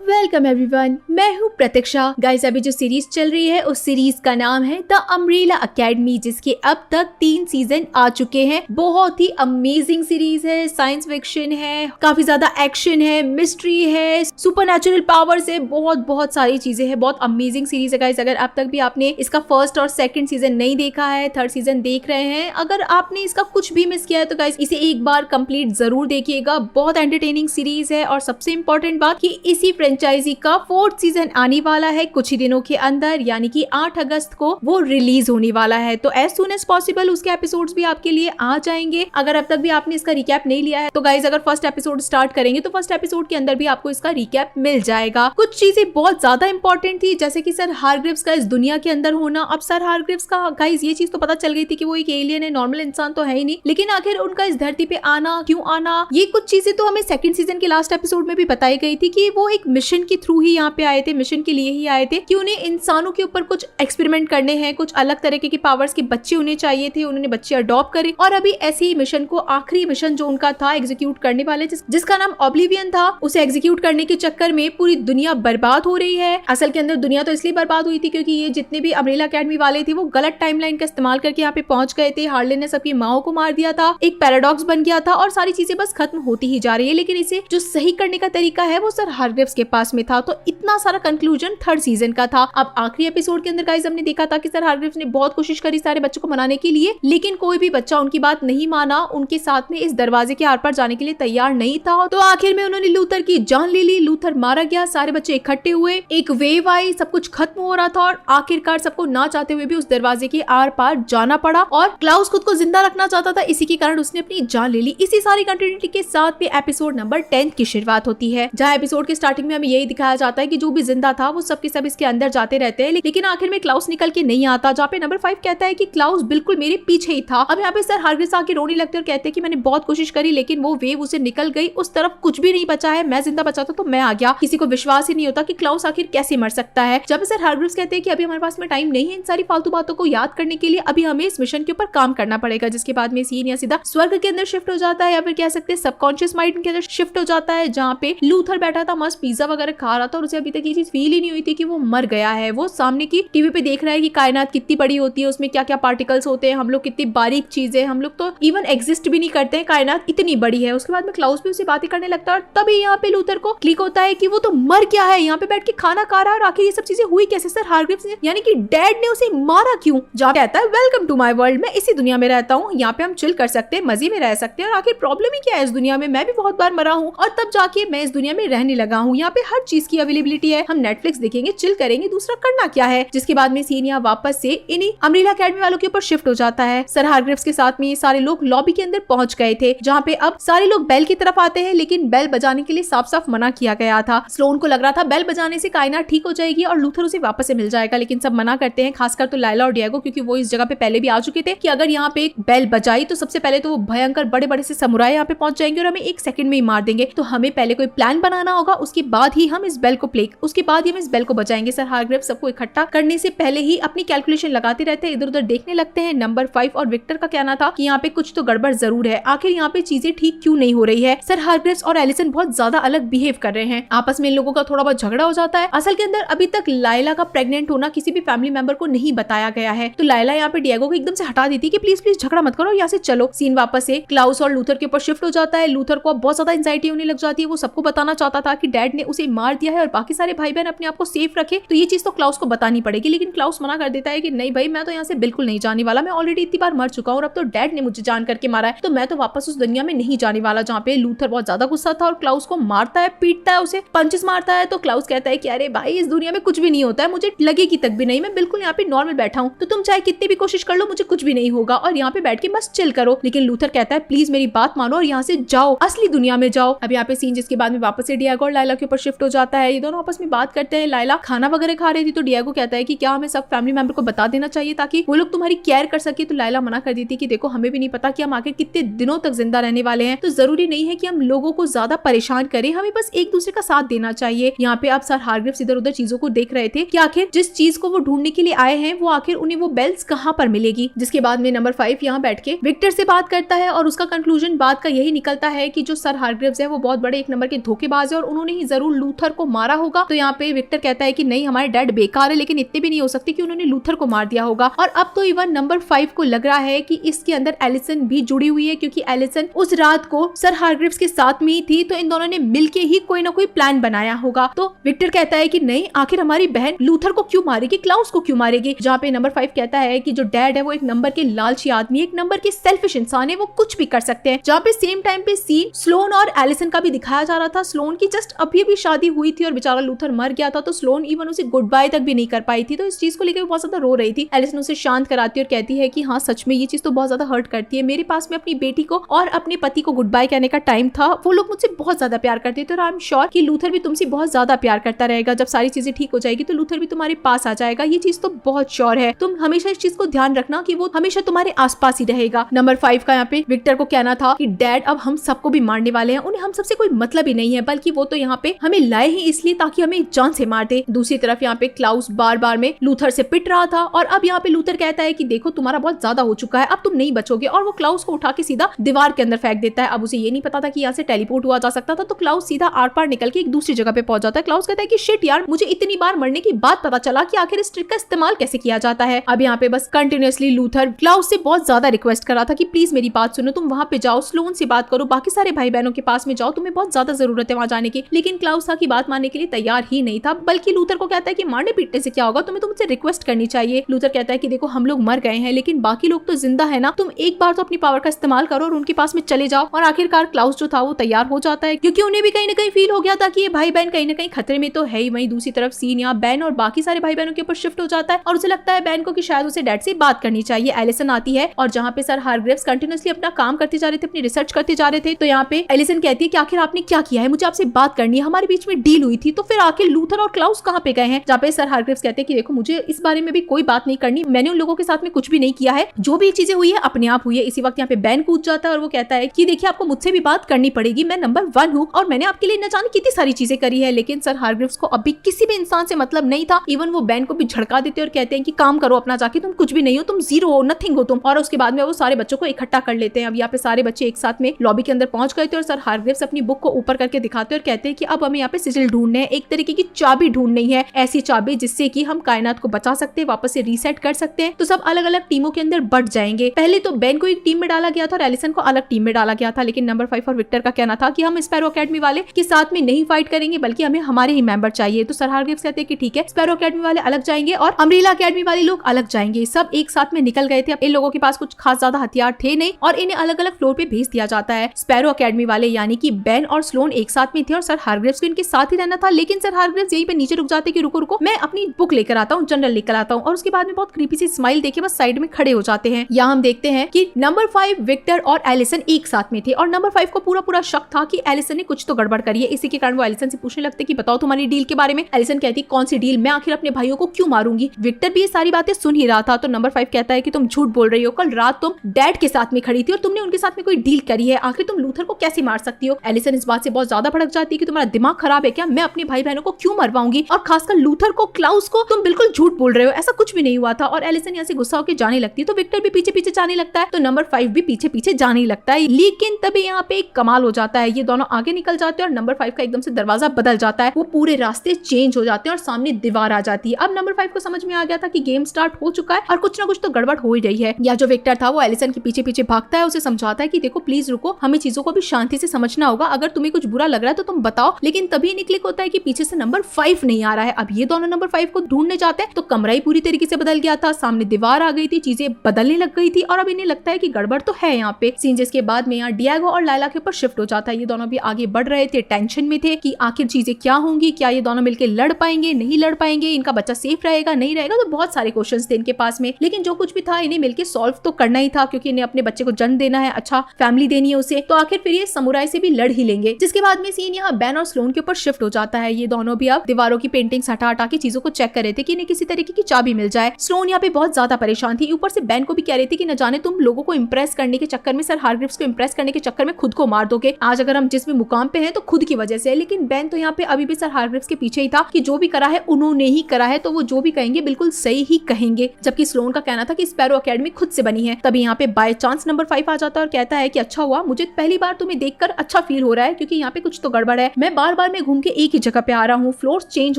Welcome everyone, मैं हूँ प्रतीक्षा। Guys, अभी जो सीरीज चल रही है उस सीरीज का नाम है द अम्ब्रेला एकेडमी, जिसके अब तक 3 सीजन आ चुके हैं। बहुत ही अमेजिंग सीरीज है, साइंस फिक्शन है, काफी ज्यादा एक्शन है, मिस्ट्री है, सुपरनैचुरल पावर्स है, बहुत सारी चीजें हैं। बहुत अमेजिंग सीरीज है गाइस। अगर अब तक भी आपने इसका फर्स्ट और सेकंड सीजन नहीं देखा है, थर्ड सीजन देख रहे हैं, अगर आपने इसका कुछ भी मिस किया है तो गाइस इसे एक बार कंप्लीट जरूर देखिएगा। बहुत एंटरटेनिंग सीरीज है और सबसे इंपॉर्टेंट बात कि इसी फ्रेंचाइजी का 4th सीजन आने वाला है कुछ ही दिनों के अंदर, यानी कि 8 अगस्त को वो रिलीज होने वाला है। तो एज सुन एज पॉसिबल उसके एपिसोड्स भी आपके लिए आ जाएंगे। अगर अब तक भी आपने इसका रिकैप नहीं लिया है तो गाइज अगर फर्स्ट एपिसोड स्टार्ट करेंगे तो फर्स्ट एपिसोड के अंदर भी आपको इसका रिकैप मिल जाएगा। कुछ चीजें बहुत ज्यादा इंपॉर्टेंट थी, जैसे कि सर हारग्रीव्स का इस दुनिया के अंदर होना। अब सर हारग्रीव्स का गाइज ये चीज तो पता चल गई थी कि वो एक एलियन है, नॉर्मल इंसान तो है ही नहीं, लेकिन आखिर उनका इस धरती पे आना, क्यों आना, ये कुछ चीजें तो हमें सेकंड सीजन के लास्ट एपिसोड में भी बताई गई थी कि वो एक मिशन के थ्रू ही यहाँ पे आए थे, मिशन के लिए ही आए थे कि उन्हें इंसानों के ऊपर कुछ एक्सपेरिमेंट करने हैं, कुछ अलग तरीके के पावर्स के बच्चे उन्हें चाहिए थे, उन्होंने बच्चे अडॉप्ट करे। और अभी ऐसे ही मिशन को, आखिरी मिशन जो उनका था एग्जीक्यूट करने वाले, जिसका नाम ऑब्लिवियन था, उसे एग्जीक्यूट करने के चक्कर में पूरी दुनिया बर्बाद हो रही है। असल के अंदर दुनिया तो इसलिए बर्बाद हुई थी क्योंकि ये जितने भी अम्ब्रेला एकेडमी वाले थे वो गलत टाइमलाइन का इस्तेमाल करके यहाँ पे पहुंच गए थे। हार्ले ने सबकी माओ को मार दिया था, एक पैराडॉक्स बन गया था और सारी चीजें बस खत्म होती ही जा रही है। लेकिन इसे जो सही करने का तरीका है वो सर हारग्रीव्स के पास में था। तो इतना सारा कंक्लूजन थर्ड सीजन का था। अब आखिरी एपिसोड के अंदर गाइस हमने देखा था कि सर हारग्रीव्स ने बहुत कोशिश करी सारे बच्चों को मनाने के लिए, लेकिन कोई भी बच्चा उनकी बात नहीं माना, उनके साथ में इस दरवाजे के आर पार जाने के लिए तैयार नहीं था। तो आखिर में उन्होंने लूथर की जान ले ली, लूथर मारा गया, सारे बच्चे इकट्ठे हुए, एक वेव आई, सब कुछ खत्म हो रहा था और आखिरकार सबको ना चाहते हुए भी उस दरवाजे के आर पार जाना पड़ा। और क्लाउस खुद को जिंदा रखना चाहता था, इसी के कारण उसने अपनी जान ले ली। इसी सारी कंटिन्यूटी के साथ भी एपिसोड नंबर 10 की शुरुआत होती है, जहाँ एपिसोड के स्टार्टिंग में हमें यही दिखाया जाता है कि जो भी जिंदा था वो सब के सब इसके अंदर जाते रहते हैं, लेकिन आखिर में क्लाउस निकल के नहीं आता। जहाँ पे नंबर 5 कहता है कि क्लाउस बिल्कुल मेरे पीछे ही था। अब यहाँ पे सर हारग्रीव्स आके रोने लगते और कहते हैं कि मैंने बहुत कोशिश करी लेकिन वो वेव उसे निकल गई, उस तरफ कुछ भी नहीं बचा है, मैं जिंदा बचा था तो मैं आ गया। किसी को विश्वास ही नहीं होता कि क्लाउस आखिर कैसे मर सकता है। जब सर हारग्रीव्स कहते हैं कि अभी हमारे पास में टाइम नहीं है इन सारी फालतू बातों को याद करने के लिए, अभी हमें इस मिशन के ऊपर काम करना पड़ेगा। जिसके बाद में सीन या सीधा स्वर्ग के अंदर शिफ्ट हो जाता है, या फिर कह सकते हैं सबकॉन्शियस माइंड के अंदर शिफ्ट हो जाता है, जहाँ पे लूथर बैठा था, मस्त पिज्जा वगैरह खा रहा था और उसे अभी तक ये चीज फील ही नहीं हुई थी कि वो मर गया है। वो सामने की टीवी पे देख रहा है कि कायनात कितनी बड़ी होती है, उसमें क्या क्या पार्टिकल्स होते हैं, हम लोग कितनी बारीक चीजें, हम लोग तो इवन एग्जिस्ट भी नहीं करते हैं, कायनात इतनी बड़ी है। उसके बाद में क्लाउस भी उसे बातें करने लगता है और तभी यहाँ पे लूथर को क्लिक होता है कि वो तो मर गया है, यहाँ पे बैठ के खाना खा रहा है और आखिर ये सब चीजें हुई कैसे। सर हारग्रीव्स ने, यानी कि डैड ने उसे मारा क्यों? जहाँ कहता है वेलकम टू माई वर्ल्ड, मैं इसी दुनिया में रहता हूँ, यहाँ पे हम चिल कर सकते हैं, मजे में रह सकते हैं और आखिर प्रॉब्लम ही क्या है इस दुनिया में, मैं भी बहुत बार मरा हूँ और तब जाके मैं इस दुनिया में रहने लगा हूँ, यहाँ पे हर चीज की अवेलेबिलिटी है, हम नेटफ्लिक्स देखेंगे, चिल करेंगे, दूसरा करना क्या है। जिसके बाद में सीन यहाँ वापस से इन्हीं अम्ब्रेला एकेडमी वालों के ऊपर शिफ्ट हो जाता है। सर हारग्रीव्स के साथ में ये सारे लोग लॉबी के अंदर पहुंच गए थे, जहाँ पे अब सारे लोग बेल की तरफ आते हैं, लेकिन बेल बजाने के लिए साफ साफ मना किया गया था। स्लोन को लग रहा था बेल बजाने से कायनात ठीक हो जाएगी और लूथर उसे वापस से मिल जाएगा, लेकिन सब मना करते हैं, खासकर तो लायला और डिएगो, क्योंकि वो इस जगह पे पहले भी आ चुके थे कि अगर यहाँ पे एक बेल बजाई तो सबसे पहले तो वो भयंकर बड़े बड़े से समुराई यहाँ पे पहुंच जाएंगे और हमें 1 सेकंड में ही मार देंगे। तो हमें पहले कोई प्लान बनाना होगा, उसके बाद ही हम इस बेल को उसके बाद ही हम इस बेल को बजाएंगे। सर हारग्रीव्स सबको इकट्ठा करने से पहले ही अपनी कैलकुलेशन लगाते रहते हैं, इधर उधर देखने लगते हैं। नंबर 5 और विक्टर का कहना था कि यहाँ पे कुछ तो गड़बड़ जरूर है, आखिर यहाँ पे चीजें ठीक क्यों नहीं हो रही है। सर हारग्रीव्स और एलिसन बहुत ज्यादा अलग बिहेव कर रहे हैं, आपस में इन लोगों का थोड़ा बहुत झगड़ा हो जाता है। असल के अंदर अभी तक लायला का प्रेग्नेंट होना किसी भी फैमिली मेंबर को नहीं बताया गया है, तो लायला यहाँ पे डिएगो को एकदम से हटा देती है कि प्लीज प्लीज झगड़ा मत करो, यहाँ से चलो। सीन वापस से क्लाउस और लूथर के ऊपर शिफ्ट हो जाता है। लूथर को बहुत ज्यादा एंजाइटी होने लग जाती है, वो सबको बताना चाहता था कि डैड ने उसे मार दिया है और बाकी सारे भाई बहन अपने आप को सेफ रखे, तो ये चीज तो क्लाउस को बतानी पड़ेगी। लेकिन क्लाउस मना कर देता है कि नहीं भाई, मैं तो यहाँ से बिल्कुल नहीं जाने वाला, मैं ऑलरेडी इतनी बार मर चुका हूँ और अब तो डैड ने मुझे जान करके मारा है, तो मैं तो वापस उस दुनिया में नहीं जाने वाला। जहाँ पे लूथर बहुत ज्यादा गुस्सा था और क्लाउस को मारता है, पीटता है, उसे पंचेस मारता है। तो क्लाउस कहता है कि अरे भाई, इस दुनिया में कुछ भी नहीं होता है, मुझे लगेगी तक भी नहीं, मैं बिल्कुल यहाँ पे नॉर्मल बैठा हूँ, तो तुम चाहे कितनी भी कोशिश कर लो, मुझे कुछ भी नहीं होगा और यहाँ पे बैठ के बस चिल करो। लेकिन लूथर कहता है प्लीज मेरी बात मानो और यहाँ से जाओ, असली दुनिया में जाओ। अब यहाँ पे सीन जिसके बाद में वापस से डिएगो और लायला के ऊपर शिफ्ट हो जाता है। ये दोनों आपस में बात करते हैं। लायला खाना वगैरह खा रही थी तो डिएगो कहता है कि क्या हमें सब फैमिली मेंबर को बता देना चाहिए ताकि वो लोग तुम्हारी केयर कर सके। तो लायला मना कर देती कि देखो, हमें भी नहीं पता कि हम आखिर कितने दिनों तक जिंदा रहने वाले हैं, तो जरूरी नहीं है कि हम लोगों को ज्यादा परेशान करें, हमें बस एक दूसरे का साथ देना चाहिए। यहाँ पे अब सर हारग्रीव्स इधर उधर चीजों को देख रहे थे कि आखिर जिस चीज को वो ढूंढने के लिए आए हैं वो आखिर उन्हें वो बेल्स कहाँ पर मिलेगी। जिसके बाद में नंबर 5 यहाँ बैठ के विक्टर से बात करता है और उसका कंक्लूजन बात का यही निकलता है कि जो सर हारग्रीव्स है वो बहुत बड़े एक नंबर के धोखेबाज है और उन्होंने ही जरूर जरूर लूथर को मारा होगा। तो यहाँ पे विक्टर कहता है कि नहीं, हमारे डैड बेकार है, लेकिन इतने भी नहीं हो सकते कि उन्होंने लूथर को मार दिया होगा। और अब तो इवन नंबर 5 को लग रहा है कि इसके अंदर एलिसन भी जुड़ी हुई है, क्योंकि एलिसन उस रात को सर हार्ग्रीव्स के साथ में ही थी, तो इन दोनों ने मिलके ही कोई ना कोई प्लान बनाया होगा। तो विक्टर कहता है कि नहीं, आखिर हमारी बहन लूथर को क्यों मारेगी, क्लाउस को क्यों मारेगी। जहाँ पे नंबर 5 कहता है कि जो डैड है वो एक नंबर के लालची आदमी, एक नंबर के सेल्फिश इंसान है, वो कुछ भी कर सकते हैं। जहाँ पे सेम टाइम पे सीन स्लोन और एलिसन का भी दिखाया जा रहा था। स्लोन की जस्ट अभी भी शादी हुई थी और बेचारा लूथर मर गया था, तो स्लोन इवन उसे गुड बाय तक भी नहीं कर पाई थी। तो इस चीज को लेकर बहुत ज्यादा रो रही थी। एलिसन उसे शांत कराती और कहती है कि हाँ, सच में ये चीज तो बहुत ज्यादा हर्ट करती है। मेरे पास में अपनी बेटी को और अपने पति को गुड बाय कहने का टाइम था। वो लोग मुझसे बहुत ज्यादा प्यार करते थे और आई एम श्योर कि लूथर भी तुमसे बहुत ज्यादा प्यार करता रहेगा। जब सारी चीजें ठीक हो जाएगी तो लूथर भी तुम्हारे पास आ जाएगा, ये चीज तो बहुत श्योर है। तुम हमेशा इस चीज को ध्यान रखना कि वो हमेशा तुम्हारे आसपास ही रहेगा। नंबर 5 का यहाँ पे विक्टर को कहना था कि डैड अब हम सबको भी मारने वाले हैं, उन्हें हम सबसे कोई मतलब ही नहीं है, बल्कि वो तो यहाँ पे हमें लाए ही इसलिए ताकि हमें जान से मार दे। दूसरी तरफ यहाँ पे क्लाउस बार बार में लूथर से पिट रहा था और अब यहाँ पे लूथर कहता है कि देखो, तुम्हारा बहुत ज्यादा हो चुका है, अब तुम नहीं बचोगे। और वो क्लाउस को उठा के सीधा दीवार के अंदर फेंक देता है। अब उसे ये नहीं पता था कि यहाँ से टेलीपोर्ट हुआ जा सकता था, तो क्लाउस सीधा आर पार निकल के एक दूसरी जगह पे पहुंच जाता है। क्लाउस कहता है कि शिट यार, मुझे इतनी बार मरने के बाद पता चला कि आखिर इस ट्रिक का इस्तेमाल कैसे किया जाता है। अब यहाँ पे बस कंटिन्यूअसली लूथर क्लाउस से बहुत ज्यादा रिक्वेस्ट कर रहा था कि प्लीज मेरी बात सुनो, तुम वहां पे जाओ, स्लोन से बात करो, बाकी सारे भाई बहनों के पास में जाओ, तुम्हें बहुत ज्यादा जरूरत है वहां जाने की। लेकिन क्लाउस था की बात मानने के लिए तैयार ही नहीं था, बल्कि लूथर को कहता है कि मारने पीटने से क्या होगा, तुम्हें तो मुझसे रिक्वेस्ट करनी चाहिए। लूथर कहता है कि देखो, हम लोग मर गए हैं लेकिन बाकी लोग तो जिंदा है ना, तुम एक बार तो अपनी पावर का इस्तेमाल करो और उनके पास में चले जाओ। और आखिरकार क्लाउस जो था वो तैयार हो जाता है, क्योंकि उन्हें भी कहीं ना कहीं फील हो गया था कि ये भाई बहन कहीं ना कहीं खतरे में तो है ही। वहीं दूसरी तरफ सीन यहाँ बैन और बाकी सारे भाई बहनों के ऊपर शिफ्ट हो जाता है और उसे लगता है बैन को कि शायद उसे डैड से बात करनी चाहिए। एलिसन आती है और जहाँ पे सर हार्ग्रीव्स कंटिन्यूअसली अपना काम करते जा रहे थे, अपनी रिसर्च करते जा रहे थे, तो यहाँ पे एलिसन कहती है कि आखिर आपने क्या किया है, मुझे आपसे बात करनी है, हमारे बीच में डील हुई थी, तो फिर आखिर लूथर और क्लाउस कहाँ पे गए हैं। जहाँ पे सर हार्ग्रीव्स कहते हैं कि देखो, मुझे इस बारे में भी कोई बात नहीं करनी, मैंने उन लोगों के साथ में कुछ भी नहीं किया है, जो भी चीजें हुई है अपने आप हुई है। इसी वक्त यहाँ पे बैन कूद जाता है और वो कहता है कि देखिए, आपको मुझसे भी बात करनी पड़ेगी, मैं नंबर 1 हूँ और मैंने आपके लिए न जाने कितनी सारी चीजें करी है। लेकिन सर हार्ग्रीव्स को अभी किसी भी इंसान से मतलब नहीं था। इवन वो बैन को भी झड़का देते और कहते हैं कि काम करो अपना जाके, तुम कुछ भी नहीं हो, तुम जीरो हो, नथिंग हो तुम। और उसके बाद में वो सारे बच्चों को इकट्ठा कर लेते हैं। अब यहाँ पे सारे बच्चे एक साथ में लॉबी के अंदर पहुंच गए थे और सर हार्ग्रीव्स अपनी बुक को ऊपर करके दिखाते और कहते हैं कि अब हमें यहाँ पे सिजिल ढूंढने हैं, एक तरीके की चाबी ढूंढनी है, ऐसी चाबी जिससे कि हम कायनात को बचा सकते हैं, वापस से रीसेट कर सकते हैं। तो सब अलग अलग टीमों के अंदर बट जाएंगे। पहले तो बैन को एक टीम में डाला गया था और एलिसन को अलग टीम में डाला गया था, लेकिन नंबर 5 और विक्टर का कहना था कि हम स्पैरो अकेडमी वाले के साथ में नहीं फाइट करेंगे, बल्कि हमें हमारे ही मेंबर चाहिए। तो सर हार्ग्रीव्स कहते हैं कि ठीक है, स्पैरो अकेडमी वाले अलग जाएंगे और अम्ब्रेला अकेडमी वाले लोग अलग जाएंगे। सब एक साथ में निकल गए थे। अब इन लोगों के पास कुछ खास ज्यादा हथियार थे नहीं और इन्हें अलग अलग फ्लोर पे भेज दिया जाता है। स्पैरो अकेडमी वाले यानी कि बैन और स्लोन एक साथ में थे और सर हार्ग्रीव्स को इनके साथ ही रहना था, लेकिन सर हार्ग्रीव्स यहीं पे नीचे रुक जाते कि रुको रुको, मैं अपनी बुक लेकर आता हूँ, जर्नल लेकर आता हूँ। और उसके बाद में बहुत क्रीपी सी स्माइल देके बस साइड में खड़े हो जाते हैं। यहाँ हम देखते हैं कि नंबर 5 विक्टर और एलिसन एक साथ में थे और नंबर 5 को पूरा पूरा शक था कि एलिसन ने कुछ तो गड़बड़ करी है। इसी के कारण वो एलिसन से पूछने लगते कि बताओ तुम्हारी डील के बारे में। एलिसन कहती कौन सी डील, मैं आखिर अपने भाइयों को क्यों मारूंगी। विक्टर भी ये सारी बातें सुन ही रहा था। तो नंबर 5 कहता है कि तुम झूठ बोल रही हो, कल रात तुम डैड के साथ में खड़ी थी और तुमने उनके साथ में कोई डील करी है, आखिर तुम लूथर को कैसे मार सकती हो। एलिसन इस बात से बहुत ज्यादा भड़क जाती है कि तुम्हारा दिमाग खराब है क्या, मैं अपने भाई बहनों को क्यों मरवाऊंगी, और खासकर लूथर को, क्लाउस को, तुम बिल्कुल झूठ बोल रहे हो, ऐसा कुछ भी नहीं हुआ था। और एलिसन यहाँ से गुस्सा होकर जाने लगती है। तो विक्टर भी पीछे पीछे जाने लगता है, तो नंबर 5 भी पीछे पीछे जाने लगता है। लेकिन तभी यहाँ पे एक कमाल हो जाता है, ये दोनों आगे निकल जाते हैं और नंबर 5 का एकदम से दरवाजा बदल जाता है, वो पूरे रास्ते चेंज हो जाते हैं और सामने दीवार आ जाती है। अब नंबर 5 को समझ में आ गया था कि गेम स्टार्ट हो चुका है और कुछ ना कुछ तो गड़बड़ हो ही रही है। या जो विक्टर था वो एलिसन के पीछे पीछे भागता है, उसे समझाता है कि देखो प्लीज रुको, हमें चीजों को भी शांति से समझना होगा, अगर तुम्हें कुछ बुरा लग रहा है तो तुम बताओ। लेकिन तभी निकलिक होता है कि पीछे से नंबर 5 नहीं आ रहा है। अब ये दोनों नंबर 5 को ढूंढने जाते हैं तो कमरा ही पूरी तरीके से बदल गया था, सामने दीवार आ गई थी, चीजें बदलने लग गई थी और अब इन्हें लगता है कि गड़बड़ तो है यहाँ पे। सीन जिसके बाद में यहाँ डिएगो और लायला के ऊपर शिफ्ट हो जाता है। ये दोनों भी आगे बढ़ रहे थे, टेंशन में थे कि आखिर चीजें क्या होंगी, क्या ये दोनों मिलकर लड़ पाएंगे, नहीं लड़ पाएंगे, इनका बच्चा सेफ रहेगा, नहीं रहेगा, तो बहुत सारे क्वेश्चंस थे इनके पास में। लेकिन जो कुछ भी था इन्हें मिलकर सॉल्व तो करना ही था, क्योंकि इन्हें अपने बच्चे को जन्म देना है, अच्छा फैमिली देनी है उसे, तो आखिर फिर ये समुराई से भी लड़ ही लेंगे। जिसके बाद में सीन यहाँ बैन और स्लोन के ऊपर शिफ्ट हो जाता है। ये दोनों भी अब दीवारों की पेंटिंग्स हटा हटा के चीजों को चेक कर रहे थे कि इन्हें किसी तरीके की चाबी मिल जाए। स्लोन यहाँ पे बहुत ज्यादा परेशान थी, ऊपर से बैन को भी कह रही थी कि न जाने तुम लोगों को इंप्रेस करने के चक्कर में, सर हार्ग्रीव्स को इंप्रेस करने के चक्कर में खुद को मार दोगे। आज अगर हम जिस भी मुकाम पे हैं तो खुद की वजह से। लेकिन बैन तो यहाँ पे अभी भी सर हार्ग्रीव्स के पीछे ही था कि जो भी करा है उन्होंने ही करा है, तो वो जो भी कहेंगे बिल्कुल सही ही कहेंगे। जबकि स्लोन का कहना था कि स्पैरो अकेडमी खुद से बनी है। तभी यहाँ पे बाय चांस नंबर 5 आ जाता है और कहता है कि अच्छा हुआ, मुझे पहली बार तुम्हें देखकर अच्छा फील हो रहा है, क्योंकि यहाँ पे कुछ तो गड़बड़ है। मैं बार बार बार मैं घूम के एक ही जगह पे आ रहा हूँ, फ्लोर्स चेंज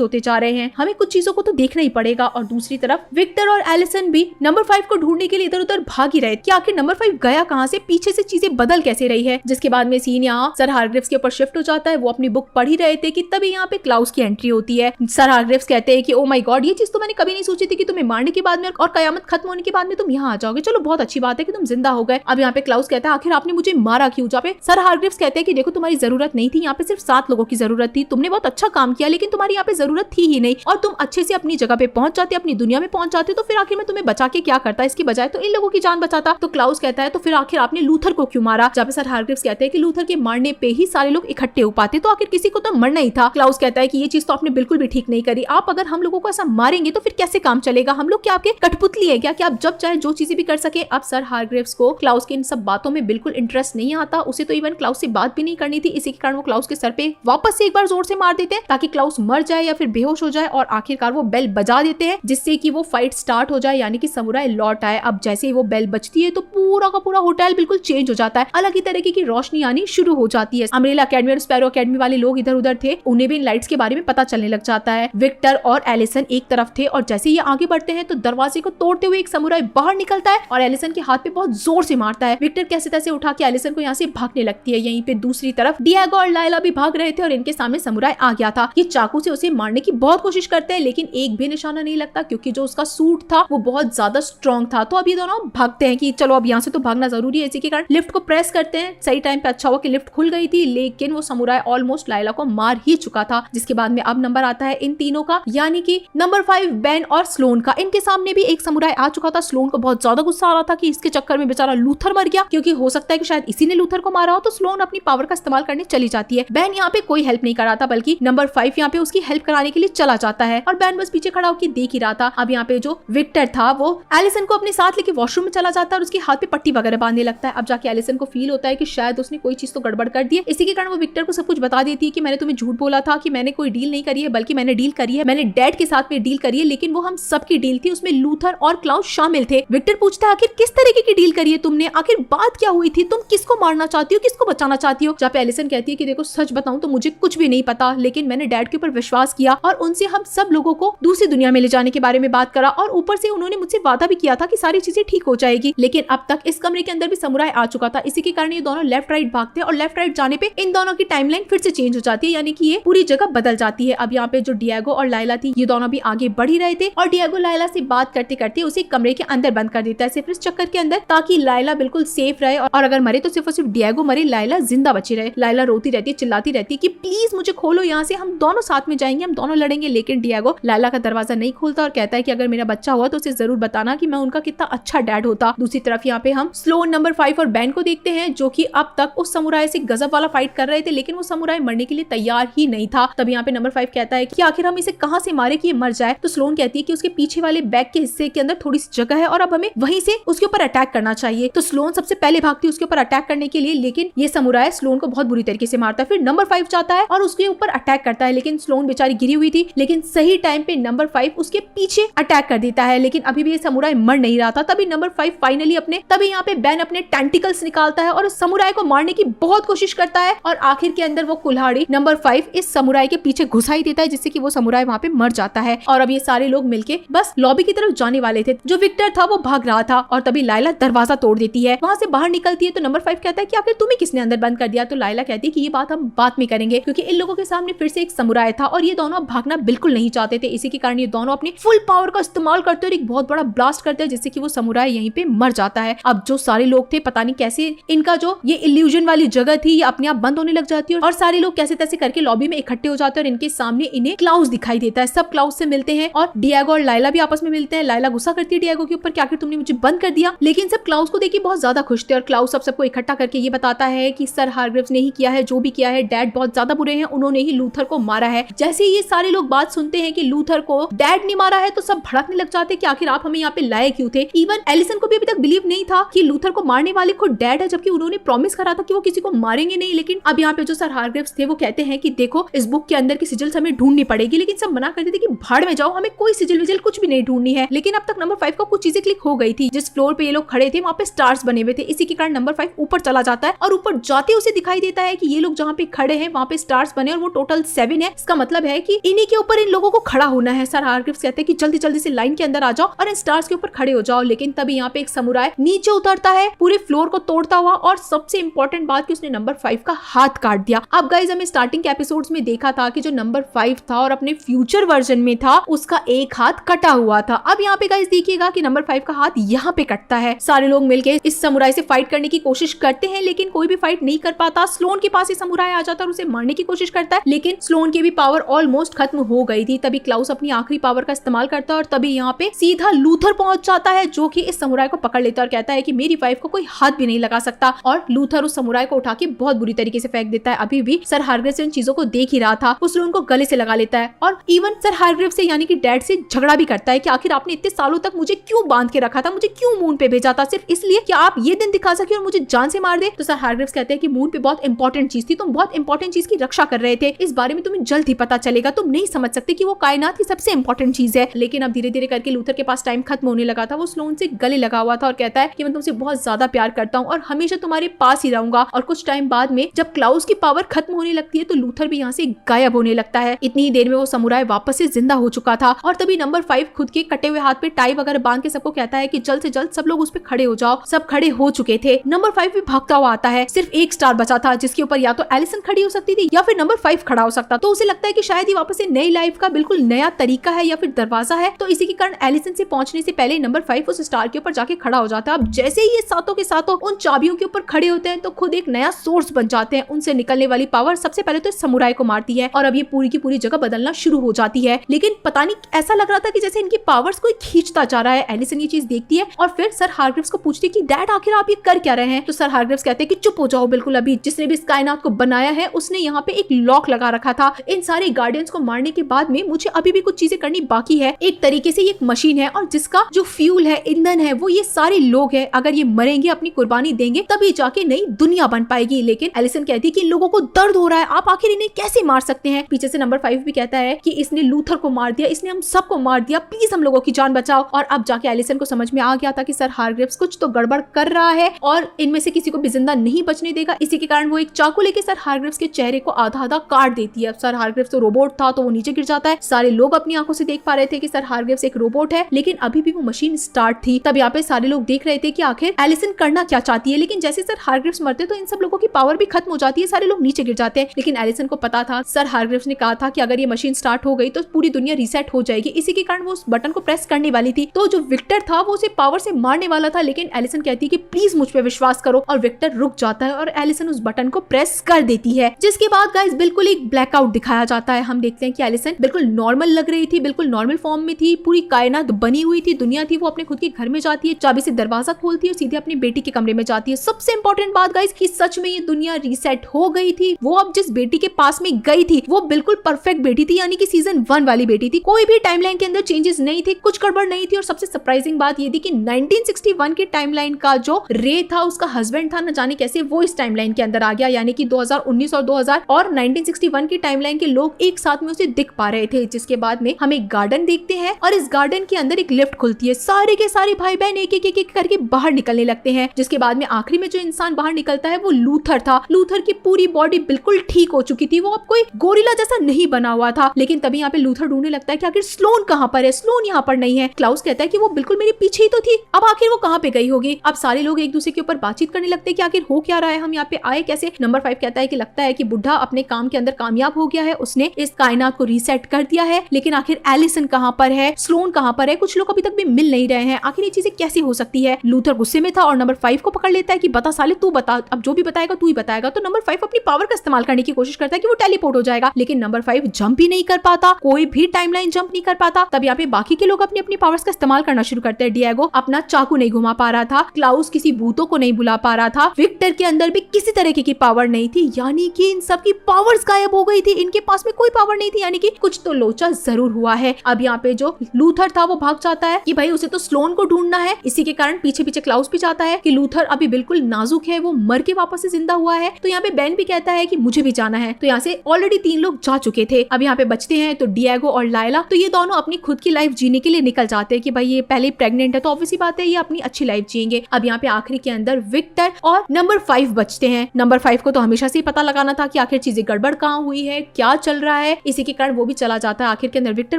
होते जा रहे हैं, हमें कुछ चीजों को तो देखना ही पड़ेगा। और दूसरी तरफ विक्टर और एलिसन भी नंबर 5 को ढूंढने के लिए इधर उधर भाग ही रहे कि आखिर नंबर 5 गया कहाँ से, पीछे से चीजें बदल कैसे रही है। जिसके बाद में सीन यहाँ सर हार्ग्रीव्स के ऊपर शिफ्ट हो जाता है। वो अपनी बुक पढ़ ही रहे थे कि तभी यहाँ पे क्लाउस की एंट्री होती है। सर हार्ग्रीव्स कहते हैं कि ओ माय गॉड, ये चीज तो मैंने कभी नहीं सोची थी कि तुम्हें मारने के बाद में और कयामत खत्म होने के बाद में तुम यहाँ आ जाओगे। चलो बहुत अच्छी बात है कि तुम जिंदा हो गए। अब यहाँ पे क्लाउस कहता है आखिर आपने मुझे मारा क्यों। जहाँ पे सर हार्ग्रीव्स कहते हैं कि देखो तुम्हारी जरूरत नहीं थी, यहाँ पे सिर्फ 7 लोगों की जरूरत थी, तुमने बहुत अच्छा काम किया लेकिन तुम्हारी यहाँ पे जरूरत थी ही नहीं और तुम अच्छे से अपनी जगह पे पहुंच जाते, अपनी दुनिया में पहुंच जाते, तो फिर आखिर मैं तुम्हें बचा के क्या करता, इसकी बजाय तो इन लोगों की जान बचाता। तो क्लाउस कहता है तो फिर आखिर आपने लूथर को क्यों मारा। जहाँ पे सर हार्ग्रीव्स कहते हैं कि लूथर के मारने पे ही सारे लोग इकट्ठे हो पाते, तो आखिर किसी को तो मरना ही था। क्लाउस कहता है कि ये चीज तो आपने बिल्कुल भी ठीक नहीं करी, आप अगर हम लोगों को ऐसा मारेंगे तो फिर कैसे काम चलेगा, हम लोग क्या आपके कठपुतली है क्या कि आप जब चाहे जो चीजें भी कर सके। अब सर हार्ग्रीव्स को क्लाउस के इन सब बातों में बिल्कुल इंटरेस्ट नहीं आता, उसे तो इवन क्लाउस से बात भी नहीं करनी थी। इसी के कारण वो क्लाउस के सर पे वापस से एक बार जोर से मार देते हैं ताकि क्लाउस मर जाए या फिर बेहोश हो जाए और आखिरकार वो बेल बजा देते हैं जिससे कि वो फाइट स्टार्ट हो जाए, यानी कि समुराई लौट आए। अब जैसे ही वो बेल बजती है तो पूरा का पूरा होटल बिल्कुल चेंज हो जाता है, अलग ही तरीके की रोशनी आनी शुरू हो जाती है। अम्ब्रेला एकेडमी और स्पैरो एकेडमी वाले लोग इधर उधर थे, उन्हें भी इन लाइट्स के बारे में पता चलने लग जाता है। विक्टर और एलिसन एक तरफ थे और जैसे ये आगे बढ़ते हैं तो दरवाजे को तोड़ते हुए एक समुराई बाहर निकलता है और एलिसन के हाथ पे बहुत जोर से मारता है। विक्टर कैसे तैसे उठा के एलिसन को यहाँ से भागने लगती है। यहीं पे दूसरी तरफ डिएगो और लायला भी भाग रहे थे और इनके सामने समुराई आ गया था। ये चाकू से उसे मारने की बहुत कोशिश करते हैं लेकिन एक भी निशाना नहीं लगता क्योंकि जो उसका सूट था वो बहुत ज्यादा स्ट्रॉन्ग था। तो अब ये दोनों भागते हैं कि चलो अब यहाँ से तो भागना जरूरी है। इसी के कारण लिफ्ट को प्रेस करते हैं। सही टाइम पे अच्छा हुआ कि लिफ्ट खुल गई थी लेकिन वो समुराई ऑलमोस्ट लायला को मार ही चुका था। जिसके बाद में अब नंबर आता है इन तीनों का, यानी कि नंबर 5 बेन और स्लोन का। इनके सामने भी एक समुराई आ चुका था। स्लोन को बहुत ज्यादा गुस्सा आ रहा था कि इसके चक्कर में बेचारा लूथर मर गया, क्योंकि हो सकता है कि शायद इसी ने लूथर को मारा हो। तो स्लोन अपनी पावर का इस्तेमाल करने चली जाती है। बेन यहाँ पे कोई हेल्प नहीं कर रहा था बल्कि नंबर 5 यहाँ पे उसकी हेल्प कराने के लिए चला जाता है और बेन बस पीछे खड़ा होकर देख ही रहा था। अब यहाँ पे जो विक्टर था वो एलिसन को अपने साथ लेके वॉशरूम में चला जाता है और उसके हाथ पे पट्टी वगैरह बांधने लगता है। अब जाके एलिसन को फील होता है कि शायद उसने कोई चीज तो गड़बड़ कर दी है। इसी के कारण वो विक्टर को सब कुछ बता देती है कि मैंने तुम्हें झूठ बोला था कि मैंने कोई डील नहीं करी है, बल्कि मैंने डील करी है, मैंने डैड के साथ में डील करी है, लेकिन वो हम सबकी डील थी, उसमें लूथर और क्लाउस शामिल थे। विक्टर पूछता है आखिर किस तरीके की डील करी है तुमने, आखिर बात क्या हुई थी, तुम किसको मारना चाहती हो, किसको बचाना चाहती हो। जहाँ पे एलिसन कहती है कि देखो सच बताऊं तो मुझे कुछ भी नहीं पता, लेकिन मैंने डैड के ऊपर विश्वास किया और उनसे हम सब लोगों को दूसरी दुनिया में ले जाने के बारे में बात करा और ऊपर से उन्होंने मुझसे वादा भी किया था कि सारी चीजें ठीक हो जाएगी। लेकिन अब तक इस कमरे के अंदर भी समुराई आ चुका था। इसी के कारण ये दोनों लेफ्ट राइट भागते हैं और लेफ्ट राइट जाने पे इन दोनों की टाइमलाइन फिर से चेंज हो जाती है, यानी कि ये पूरी जगह बदल जाती है। अब यहाँ पे जो डिएगो और लायला थी ये दोनों भी आगे बढ़ ही रहे थे और डिएगो लायला से बात करते करते उसे कमरे के अंदर बंद कर देता है, सिर्फ इस चक्कर के अंदर ताकि लायला बिल्कुल सेफ रहे और अगर मरे तो सिर्फ और सिर्फ डिएगो मरे, लायला जिंदा बची रहे। लायला रोती रहती है, चिल्लाती रहती है कि प्लीज मुझे खोलो, यहाँ से हम दोनों साथ में जाएंगे, हम दोनों लड़ेंगे। लेकिन डिएगो लायला का दरवाजा नहीं खोलता और कहता है कि अगर मेरा बच्चा हुआ तो उसे जरूर बताना कि मैं उनका कितना अच्छा डैड होता। दूसरी तरफ यहाँ पे हम स्लोन, नंबर 5 और बेन को देखते हैं जो कि अब तक उस समुराई से गजब वाला फाइट कर रहे थे, लेकिन वो समुराई मरने के लिए तैयार ही नहीं था। तब यहाँ पे नंबर 5 कहता है कि आखिर हम इसे कहाँ से मारे कि ये मर जाए। तो स्लोन कहती है कि उसके पीछे वाले बैग के हिस्से के अंदर थोड़ी सी जगह है और अब हमें वहीं से उसके ऊपर अटैक करना चाहिए। तो स्लोन सबसे पहले भागती है उसके ऊपर अटैक करने के लिए, लेकिन ये समुराई स्लोन को बहुत बुरी तरीके से मारता है। फिर नंबर 5 जाता है और उसके ऊपर अटैक करता है, लेकिन स्लोन बेचारी गिरी हुई थी, लेकिन सही टाइम पे नंबर 5 उसके पीछे अटैक कर देता है। लेकिन अभी भी ये समुराई मर नहीं रहा था। तभी नंबर 5 फाइनली तभी यहाँ पे बेन अपने टेंटिकल्स निकालता है और उस समुराई को मारने की बहुत कोशिश करता है और आखिर के अंदर वो कुल्हाड़ी नंबर 5 इस समुराई के पीछे घुसाई देता है, जिससे कि वो समुराई वहाँ पे मर जाता है। और अब ये सारे लोग मिलके बस लॉबी की तरफ जाने वाले थे। जो विक्टर था वो भाग रहा था और तभी लायला दरवाजा तोड़ देती है, वहाँ से बाहर निकलती है। तो नंबर 5 कहता है कि आखिर तुम्हें किसने अंदर बंद कर दिया। तो लायला कहती है कि ये बात हम बाद में करेंगे, क्योंकि इन लोगों के सामने फिर से एक समुराई था और ये दोनों भागना बिल्कुल नहीं चाहते थे। इसी के कारण ये दोनों अपनी फुल पावर का इस्तेमाल करते और एक बहुत बड़ा ब्लास्ट करते हैं, जिससे कि वो समुराई यहीं पे मर जाता है। अब जो सारे लोग थे पता नहीं कैसे इनका जो ये इल्यूजन वाली जगह थी ये अपने आप बंद होने लग जाती है और सारे लोग कैसे तैसे करके लॉबी में इकट्ठे हो जाते हैं और इनके सामने इन्हें क्लाउस दिखाई देता है। सब क्लाउस से मिलते हैं और डिएगो और लायला भी आपस में मिलते हैं। लायला गुस्सा करती है डिएगो के ऊपर कि आखिर तुमने मुझे बंद कर दिया, लेकिन सब क्लाउस को देखकर बहुत ज्यादा खुश थे और क्लाउस सबको इकट्ठा करके ये बताता है कि सर हार्ग्रीव्स ने ही किया है, जो भी किया है, डैड बहुत ज्यादा बुरे हैं, उन्होंने ही लूथर को मारा है। जैसे ये सारे लोग बात सुनते हैं कि लूथर को डैड ने मारा है तो सब भड़कने लग जाते हैं कि आखिर आप हमें यहाँ पे लाए क्यों थे। इवन एलिसन को भी अभी तक बिलीव नहीं था कि लूथर को मारने वाले खुद डैड है, जबकि उन्होंने प्रॉमिस करा था कि वो किसी को मारेंगे नहीं। लेकिन अब यहाँ पे जो सर हार्ग्रीव्स थे वो कहते हैं कि देखो इस बुक के अंदर की सिजिल्स हमें ढूंढनी पड़ेगी, लेकिन सब मना करते थे कि भाड़ में जाओ, हमें कोई सिजिल विजिल कुछ भी नहीं ढूंढनी है। लेकिन अब तक नंबर 5 को कुछ चीजें क्लिक हो गई थी। जिस फ्लोर पे ये लोग खड़े थे वहाँ पे स्टार्स बने हुए थे, इसी के कारण नंबर 5 ऊपर चला जाता है और ऊपर जाते उसे दिखाई देता है कि ये लोग जहाँ पे खड़े हैं वहाँ पे स्टार्स बने और वो टोटल 7 है। इसका मतलब है कि इन्हीं के ऊपर इन लोगों को खड़ा होना है। सर हारग्रीव्स कहते हैं कि जल्दी जल्दी से लाइन के अंदर आ जाओ और इन स्टार्स के ऊपर खड़े हो जाओ। लेकिन तभी यहाँ पे एक समुराय नीचे उतरता है पूरे फ्लोर को तोड़ता हुआ, और सबसे इंपॉर्टेंट बात कि उसने नंबर 5 का हाथ काट दिया। अब गाइज हमें स्टार्टिंग के एपिसोड्स में देखा था कि जो नंबर 5 था और अपने फ्यूचर वर्जन में था उसका एक हाथ कटा हुआ था। अब यहाँ पे गाइज देखिएगा कि नंबर 5 का हाथ यहाँ पे कटता है। सारे लोग मिलके इस समुराय से फाइट करने की कोशिश करते हैं लेकिन कोई भी फाइट नहीं कर पाता। स्लोन के पास ये समुराय आ जाता है और उसे मारने की कोशिश करता है, लेकिन स्लोन की भी पावर ऑलमोस्ट खत्म हो गई थी। तभी क्लाउस अपनी आखिरी पावर का इस्तेमाल करता है और तभी यहाँ पे सीधा लूथर पहुंच जाता है, जो कि इस समुराय को पकड़ लेता है और कहता है कि मेरी वाइफ को कोई हाथ भी नहीं लगा सकता। और लूथर उस समुराय को उठा के बहुत बुरी तरीके से फेंक देता है। अभी भी सर हारग्रीव्स उन चीजों को देख ही रहा था, वो स्लोन को गले से लगा लेता है और इवन सर हारग्रीव्स से यानी कि डैड से झगड़ा भी करता है कि आखिर आपने इतने सालों तक मुझे क्यों बांध के रखा था, मुझे क्यों मून पे भेजा था, सिर्फ इसलिए कि आप ये दिन दिखा सके और मुझे जान से मार दे। तो सर हारग्रीव्स कहते हैं कि मून पे बहुत इंपॉर्टेंट चीज थी, तुम बहुत इंपॉर्टेंट चीज की रक्षा कर रहे थे, इस बारे में तुम्हें जल्द ही पता चलेगा, तुम नहीं समझ सकते कि वो कायनात की सबसे इंपॉर्टेंट चीज है। लेकिन अब धीरे धीरे करके लूथर के पास टाइम खत्म होने लगा था। वो स्लोन से गले लगा हुआ था और कहता है कि मैं तुमसे बहुत ज्यादा प्यार करता हूँ और हमेशा तुम्हारे पास ही रहूंगा। और कुछ टाइम बाद में जब क्लाउस की पावर खत्म होने लगती है तो लूथर भी यहाँ से गायब होने लगता है। इतनी ही देर में वो समुराय वापस से जिंदा हो चुका था और तभी नंबर 5 खुद के कटे हुए हाथ पे टाई वगैरह बांध के सबको कहता है कि जल्द से जल्द सब लोग उस पे खड़े हो जाओ। सब खड़े हो चुके थे। नंबर 5 भी भागता हुआ आता है। सिर्फ एक स्टार बचा था जिसके ऊपर या तो एलिसन खड़ी हो सकती थी या फिर नंबर 5 खड़ा हो सकता। तो उसे लगता है कि शायद ही वापस से नई लाइफ का बिल्कुल नया तरीका है या फिर दरवाजा है। तो इसी के कारण एलिसन से पहुंचने से पहले नंबर 5 उस स्टार के ऊपर जाके खड़ा हो जाता है। अब जैसे ही ये सातों के सातों उन चाबियों के ऊपर खड़े होते हैं तो खुद एक नया सोर्स बन जाते हैं। उनसे निकलने वाली पावर सबसे पहले तो समुराय को मारती है और अब ये पूरी की पूरी जगह बदलना शुरू हो जाती है। लेकिन पता नहीं ऐसा लग रहा था कि जैसे इनकी पावर्स कोई खींचता जा रहा है। एलिसन ये चीज देखती है और फिर सर हारग्रीव्स को पूछती है कि डैड आखिर आप ये कर क्या रहे हैं। तो सर हारग्रीव्स कहते हैं कि चुप हो जाओ बिल्कुल, अभी जिसने भी इस कायनात को बनाया है उसने यहाँ पे एक लॉक लगा रखा था। इन सारे गार्डियंस को मारने के बाद में मुझे अभी भी कुछ चीजें करनी बाकी है। एक तरीके से ये एक मशीन है और जिसका जो फ्यूल है, ईंधन है, वो ये सारे लोग हैं। अगर ये मरेंगे, अपनी कुर्बानी देंगे, तभी जाके नई दुनिया बन पाएगी। लेकिन एलिसन कहती है कि इन लोगों को दर्द हो रहा है, आप आखिर इन्हें कैसे मार सकते हैं। पीछे से नंबर 5 भी कहता है कि इसने लूथर को मार दिया, इसने हम सबको मार दिया, प्लीज हम लोगों की जान बचाओ। और अब जाके एलिसन को समझ में आ गया था कि सर हारग्रीव्स कुछ तो गड़बड़ कर रहा है और इनमें से किसी को भी जिंदा नहीं बचने देगा। इसी के कारण वो एक चाकू लेके सर हारग्रीव्स के चेहरे को आधा आधा काट देती है। सर हारग्रीव्स तो रोबोट था तो वो नीचे गिर जाता है। सारे लोग अपनी आंखों से देख पा रहे थे कि सर हारग्रीव्स एक रोबोट है, लेकिन अभी भी वो मशीन स्टार्ट थी। तब यहाँ पे सारे लोग देख रहे थे कि आखिर एलिसन करना क्या चाहती है। लेकिन जैसे सर हारग्रीव्स मरते तो इन सब लोगों की पावर भी खत्म हो जाती है, सारे लोग नीचे गिर जाते हैं। लेकिन एलिसन को पता था, सर हारग्रीव्स ने कहा था कि अगर ये मशीन स्टार्ट हो गई तो पूरी दुनिया रीसेट हो जाएगी। इसी के कारण वो उस बटन को प्रेस करने वाली थी। तो जो विक्टर था वो उसे पावर से मारने वाला था, लेकिन एलिसन कहती है कि प्लीज मुझ पे विश्वास करो और विक्टर रुक जाता है और एलिसन उस बटन को प्रेस कर देती है। जिसके बाद गाइस बिल्कुल एक ब्लैकआउट दिखाया जाता है। हम देखते हैं कि एलिसन बिल्कुल नॉर्मल लग रही थी, बिल्कुल नॉर्मल फॉर्म में थी, पूरी कायनात बनी हुई थी, दुनिया थी। वो अपने खुद के घर में जाती है, चाबी से दरवाजा खोलती है और सीधे अपनी बेटी के कमरे में जाती है। सबसे इंपॉर्टेंट बात गाइस कि सच में ये दुनिया रीसेट हो गई थी। वो अब जिस बेटी के पास में गई थी वो बिल्कुल परफेक्ट बेटी थी, यानी कि सीजन 1 वाली बेटी थी। कोई भी टाइमलाइन के अंदर चेंजेस नहीं थे, कुछ गड़बड़ नहीं थी। और सबसे सरप्राइजिंग बात ये थी कि 1961 के टाइमलाइन का जो रे था उसका हस्बैंड था, न जाने कैसे वो इस टाइमलाइन के अंदर आ गया। यानी कि 2019 और 2000 और 1961 की टाइमलाइन के लोग एक साथ में उसे दिख पा रहे थे। जिसके बाद में हम एक गार्डन देखते हैं और इस गार्डन के अंदर एक लिफ्ट खुलती है। सारे के सारे भाई बहन एक एक करके बाहर निकलने लगते हैं। जिसके बाद में आखिरी में जो इंसान बाहर निकलता है वो लूथर था। लूथर की पूरी बॉडी बिल्कुल ठीक हो चुकी थी, वो अब कोई गोरिल्ला जैसा नहीं बना हुआ था। लेकिन तभी यहाँ पे लूथर ढूंढने लगता है कि आखिर स्लोन कहाँ पर है। स्लोन यहाँ पर नहीं है। क्लाउस कहता है कि वो बिल्कुल मेरे पीछे ही तो थी, अब आखिर वो कहाँ पे गई होगी। अब सारे लोग एक दूसरे के ऊपर बातचीत करने लगते हैं कि आखिर हो क्या रहा है, हम यहाँ पे आए कैसे। नंबर 5 कहता है कि लगता है कि बुढ़ा अपने काम के अंदर कामयाब हो गया है, उसने इस कायनात को रीसेट कर दिया है। लेकिन आखिर एलिसन कहाँ पर है, स्लोन कहाँ पर है, कुछ लोग अभी तक भी मिल नहीं रहे हैं। आखिर ये चीजें कैसे हो सकती है। लूथर गुस्से में था और नंबर 5 को पकड़ लेता है कि बता साले, तू बता, अब जो भी बताएगा तू ही बताएगा। तो नंबर 5 अपनी पावर का इस्तेमाल करने की कोशिश करता है कि वो टेलीपोर्ट हो जाएगा, लेकिन नंबर 5 जंप ही नहीं कर पाता, कोई भी टाइमलाइन जंप नहीं कर पाता। तब यहाँ पे बाकी के लोग अपनी अपनी पावर्स का इस्तेमाल करना शुरू करते हैं। डिएगो अपना चाकू नहीं घुमा पा रहा था, क्लाउस किसी भूतों को नहीं बुला पा रहा था, विक्टर के अंदर भी किसी तरीके की पावर नहीं थी, यानी कि इन सब की पावर्स गायब हो गई थी। इनके पास में कोई पावर नहीं थी, यानी कि कुछ तो लोचा जरूर हुआ है। अब यहाँ पे जो लूथर था वो भाग जाता है कि भाई उसे तो स्लोन को ढूंढना है। इसी के कारण पीछे पीछे क्लाउस भी जाता है कि लूथर अभी बिल्कुल नाजुक है, वो मर के वापस से जिंदा हुआ है। तो यहाँ पे बेन भी कहता है कि मुझे भी जाना है। तो यहाँ से ऑलरेडी 3 लोग जा चुके थे। अब यहाँ पे बचते हैं तो डिएगो और लायला। तो ये दोनों अपनी खुद की लाइफ जीने के लिए निकल जाते हैं कि भाई ये पहले प्रेग्नेंट है तो ऑब्वियसली बात है ये अपनी अच्छी लाइफ जिएंगे। अब यहाँ पे आखिरी के अंदर विक्टर और नंबर 5 बचते हैं। नंबर 5 को तो हमेशा से ही पता लगाना था कि आखिर आखिर चीजें गड़बड़ कहाँ हुई है, क्या चल रहा है। इसी के कारण वो भी चला जाता है। आखिर के अंदर विक्टर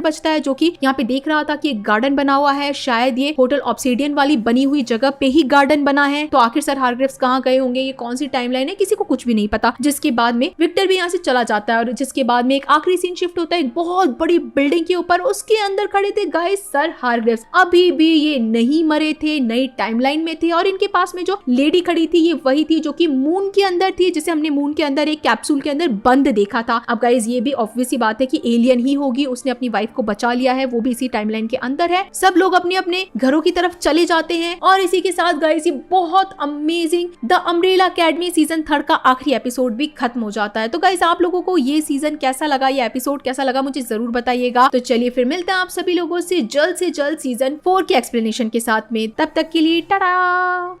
बचता है, जो कि यहाँ पे देख रहा था कि एक गार्डन बना हुआ है, शायद ये होटल ऑब्सिडियन वाली बनी हुई जगह पे ही गार्डन बना है। तो आखिर सर हारग्रीव्स कहाँ गए होंगे, ये कौन सी टाइमलाइन है, किसी को कुछ भी नहीं पता। जिसके बाद में विक्टर भी यहाँ से चला जाता है और जिसके बाद में एक आखिरी सीन शिफ्ट होता है एक बहुत बड़ी बिल्डिंग के ऊपर। उसके अंदर खड़े थे गाइस सर हारग्रीव्स। अभी भी ये नहीं मरे थे, नई टाइमलाइन में थे और इनके पास में जो लेडी खड़ी थी ये वही थी जो कि मून के अंदर थी, जिसे हमने मून के अंदर एक कैप्सूल के अंदर बंद देखा था। अब गाइस ये भी ऑब्वियस सी बात है कि एलियन ही होगी, उसने अपनी वाइफ को बचा लिया है, वो भी इसी टाइमलाइन के अंदर है। सब लोग अपने अपने घरों की तरफ चले जाते हैं और इसी के साथ गाइस ये बहुत amazing the umbrella academy season 3 का आखिरी एपिसोड भी खत्म हो जाता है। तो गाइस आप लोगों को ये सीजन कैसा लगा, ये एपिसोड कैसा लगा, मुझे जरूर बताइएगा। तो चलिए फिर मिलते हैं आप सभी लोगों से जल्द सीजन 4 के एक्सप्लेनेशन के साथ में। तब तक के लिए टाटा।